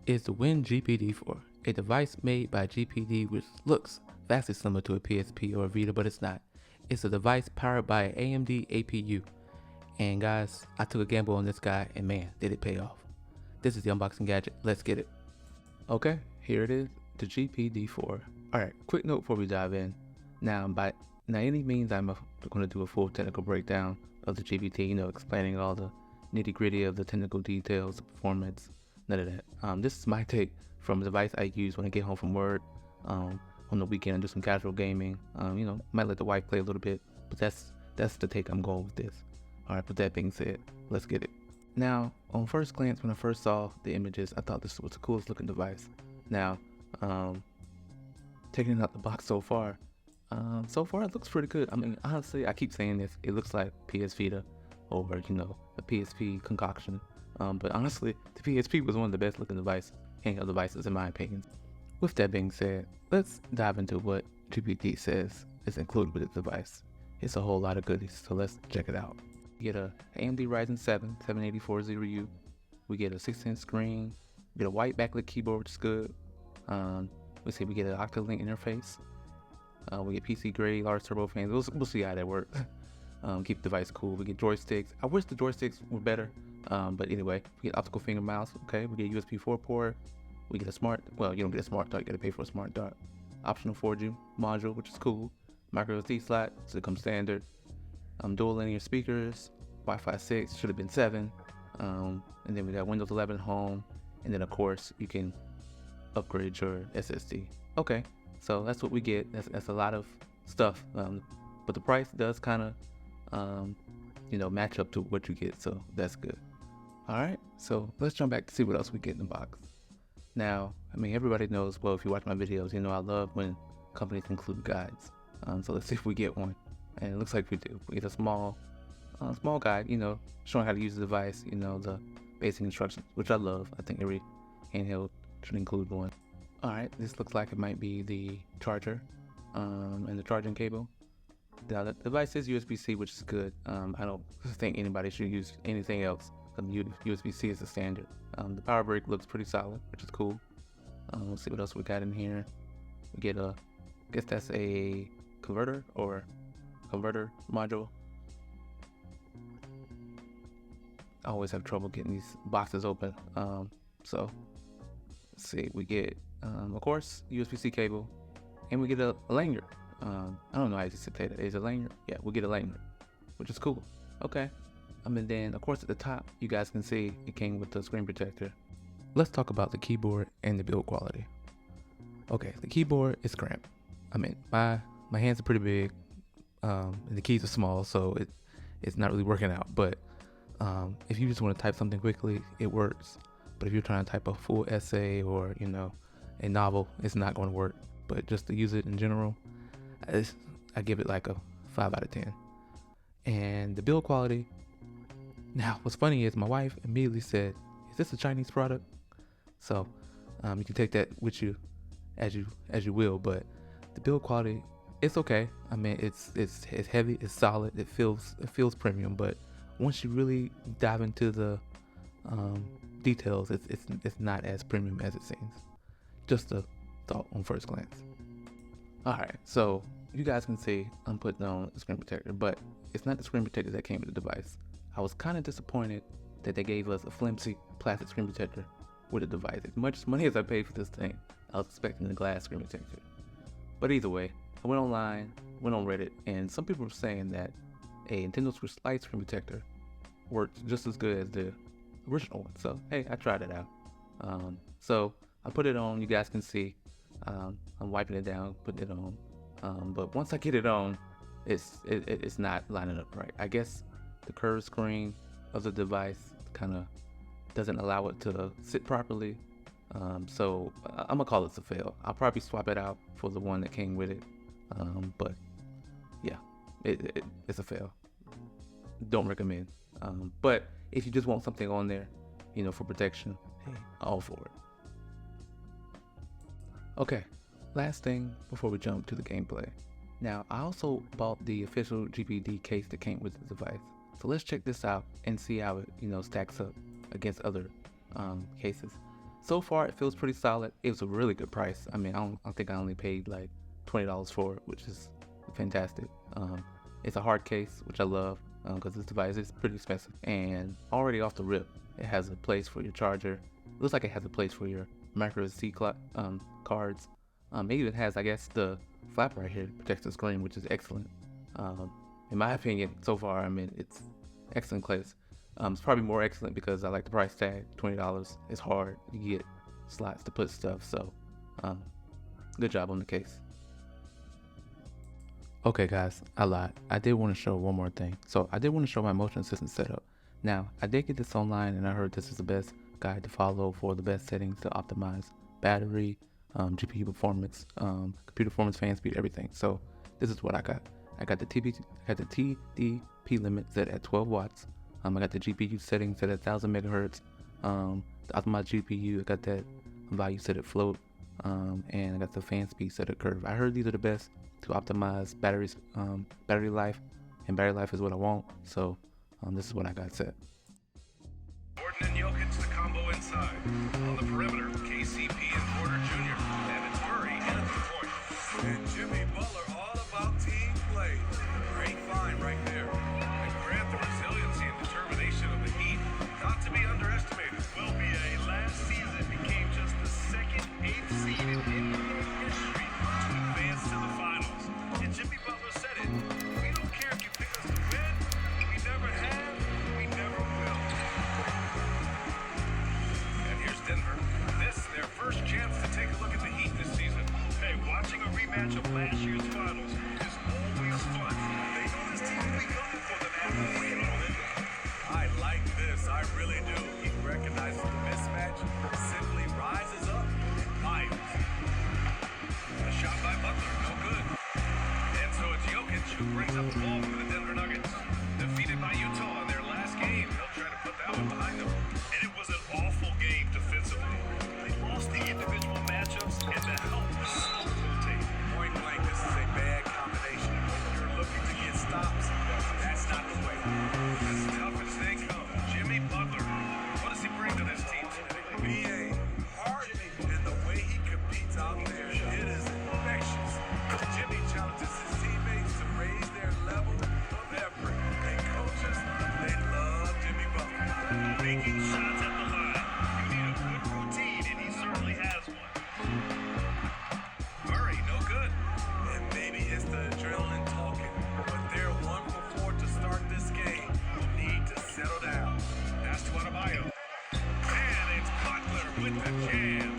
is the Win GPD4, a device made by GPD which looks vastly similar to a PSP or a Vita, but it's not. It's a device powered by an AMD APU. And guys, I took a gamble on this guy and man, did it pay off. This is the unboxing gadget, let's get it. Okay, here it is, the GPD4. Alright, quick note before we dive in. Now by any means I'm going to do a full technical breakdown of the GPT, explaining all the nitty gritty of the technical details, the performance, none of that. This is my take from a device I use when I get home from work, on the weekend and do some casual gaming. Might let the wife play a little bit, but that's the take I'm going with this. Alright, with that being said, let's get it. Now, on first glance, when I first saw the images, I thought this was the coolest looking device. Now, taking it out the box so far it looks pretty good. I mean, honestly, I keep saying this, it looks like PS Vita or, a PSP concoction. But honestly, the PSP was one of the best looking handheld devices in my opinion. With that being said, let's dive into what GPT says is included with the device. It's a whole lot of goodies, so let's check it out. We get a AMD Ryzen 7 7840U. We get a 6-inch screen. We get a white backlit keyboard, which is good. We get an Octa-Link interface. We get PC grade large turbo fans. We'll see how that works. Keep the device cool. We get joysticks. I wish the joysticks were better, but anyway, we get optical finger mouse. Okay, we get USB 4 port. We get a smart. Well, you don't get a smart dock. You gotta pay for a smart dock. Optional 4G module, which is cool. Micro SD slot, so it comes standard. Dual linear speakers. Wi-Fi 6 should have been 7. And then we got Windows 11 Home, and then of course you can upgrade your SSD. Okay, so that's what we get. That's a lot of stuff, but the price does kind of match up to what you get, so that's good. All right, so let's jump back to see what else we get in the box. Now, I mean, everybody knows, well, if you watch my videos, I love when companies include guides. So let's see if we get one, and it looks like we do. We get a small guide, showing how to use the device, the basic instructions, which I love. I think every handheld should include one. Alright, this looks like it might be the charger and the charging cable. Now the device is USB-C, which is good. I don't think anybody should use anything else. USB-C is the standard. The power brick looks pretty solid, which is cool. Let's see what else we got in here. We get I guess that's a converter module. I always have trouble getting these boxes open. So let's see, we get of course USB-C cable, and we get a lanyard. I don't know how to say that. Is it a lanyard? Yeah, we get a lanyard, which is cool. Okay. And then of course at the top you guys can see it came with the screen protector. Let's talk about the keyboard and the build quality. Okay, the keyboard is cramped. I mean, my hands are pretty big, and the keys are small, so it's not really working out. But if you just want to type something quickly, it works. But if you're trying to type a full essay or a novel, it's not going to work. But just to use it in general, I give it like a 5 out of 10. And the build quality. Now, what's funny is my wife immediately said, "Is this a Chinese product?" So you can take that with you as you will. But the build quality, it's okay. I mean, it's heavy, it's solid, it feels premium. But once you really dive into the details, it's not as premium as it seems. Just a thought on first glance. Alright, so you guys can see I'm putting on a screen protector, but it's not the screen protector that came with the device. I was kind of disappointed that they gave us a flimsy plastic screen protector with a device. As much money as I paid for this thing, I was expecting a glass screen protector. But either way, I went online, went on Reddit, and some people were saying that a Nintendo Switch Lite screen protector worked just as good as the original one. So hey, I tried it out. So I put it on. You guys can see I'm wiping it down, putting it on. But once I get it on, it's not lining up right. I guess the curved screen of the device kind of doesn't allow it to sit properly. So I'm gonna call this a fail. I'll probably swap it out for the one that came with it. But yeah, it's a fail. Don't recommend. But if you just want something on there, for protection, hey, all for it. Okay, last thing before we jump to the gameplay. Now, I also bought the official GPD case that came with the device. So let's check this out and see how it, stacks up against other cases. So far, it feels pretty solid. It was a really good price. I mean, I think I only paid like $20 for it, which is fantastic. It's a hard case, which I love because this device is pretty expensive. And already off the rip, it has a place for your charger. It looks like it has a place for your micro SD cards. It even has, I guess, the flap right here protects the screen, which is excellent. In my opinion, so far, I mean, it's excellent case. It's probably more excellent because I like the price tag. $20 is hard. You get slots to put stuff, so good job on the case. Okay guys, I lied. I did want to show one more thing. So I did want to show my motion assistant setup. Now, I did get this online and I heard this is the best guide to follow for the best settings to optimize battery, GPU performance, computer performance, fan speed, everything. So this is what I got. I got the TDP limit set at 12 watts. I got the GPU settings set at 1000 megahertz. The optimized GPU, I got that value set at float. And I got the fan speed set at curve. I heard these are the best to optimize battery life, and battery life is what I want. So this is what I got set. Gordon and Jokic, the combo inside. On the perimeter, KCP and Porter Jr. Evans Murray in at the point. And Jimmy Butler all about team play. Great find right there. And Grant, the resiliency and determination of the Heat, not to be underestimated. Will be a last season became just the second 8th seed in NBA history to advance to the finals. And Jimmy Butler said it. We don't care if you pick us to win. We never have. We never will. And here's Denver. This is their first chance to take a look at the Heat this season. Hey, watching a rematch of last year's finals is always fun. They know this team will be coming for them after the win all in. I like this. I really do. He recognizes the mismatch, simply rises up and fires. A shot by Butler, no good. And so it's Jokic who brings up the ball for the Denver Nuggets. Defeated by Utah in their last game. They'll try to put that one behind them. And it was an awful game defensively. They lost the individual matchups and the help was so rotate. Point blank, this is a bad combination. If you're looking to get stops, that's not the way. As tough as they come, Jimmy Butler, what does he bring to this team? BA, heart, and the way he competes out there, it is infectious. Jimmy challenges his teammates to raise their level of effort. And coaches, they love Jimmy Butler. Making shots at the line. You need a good routine, and he certainly has one. Murray, no good. And maybe it's the adrenaline talking, but they're 1 for 4 to start this game. Need to settle down. That's to Adebayo. And it's Butler with the jam.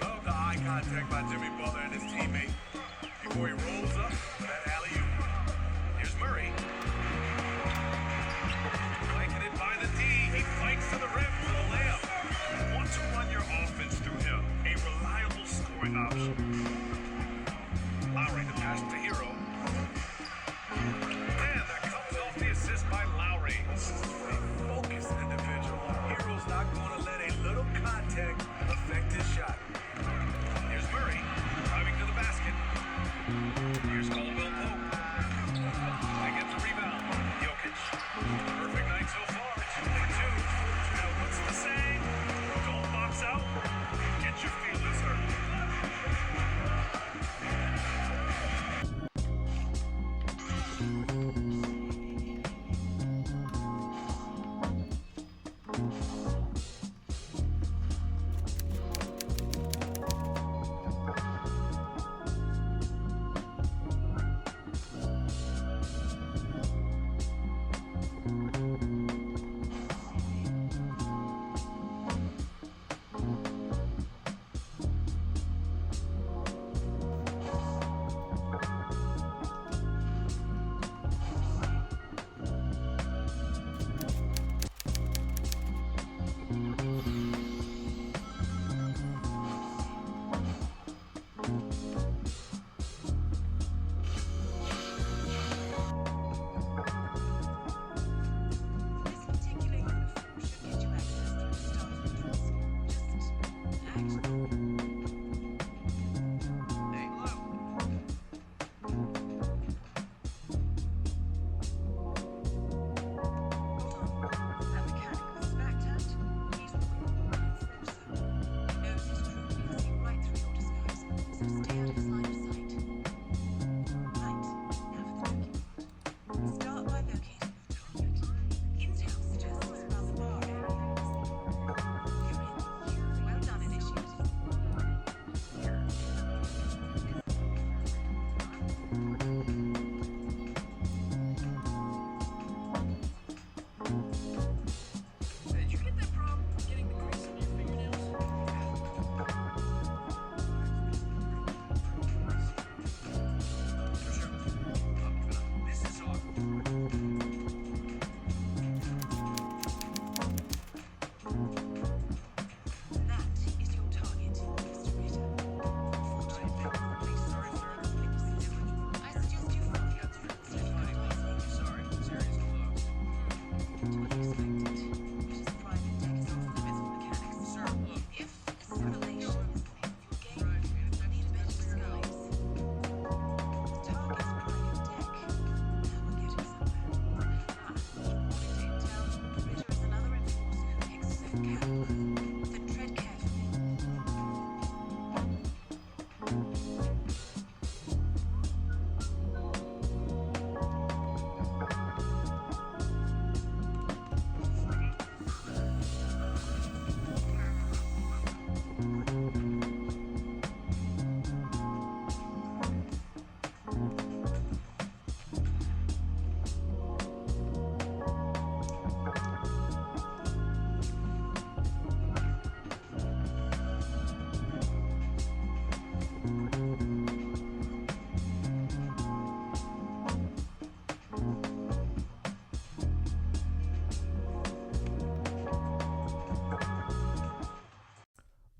Love the eye contact by Jimmy Butler and his teammate before he rolls up for that alley-oop. Here's Murray. Flanking it by the D. He flanks to the rim for the layup. You want to run your offense through him. A reliable scoring option. Lowry, the pass to Hero. And that comes off the assist by Lowry. This is a focused individual. Hero's not going to let a little contact affect his shot. Here's Murray, driving to the basket. Here's Caldwell Pope. They get the rebound. Jokic. Perfect night so far. 2 and 2. Now what's the saying? Don't box out. Get your feelings hurt.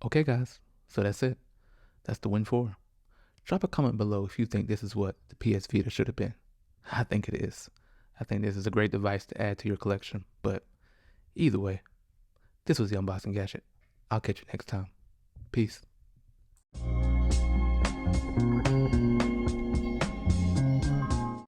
Okay, guys, so that's it. That's the Win 4. Drop a comment below if you think this is what the PS Vita should have been. I think it is. I think this is a great device to add to your collection, but either way, this was the Unboxing Gadget. I'll catch you next time. Peace.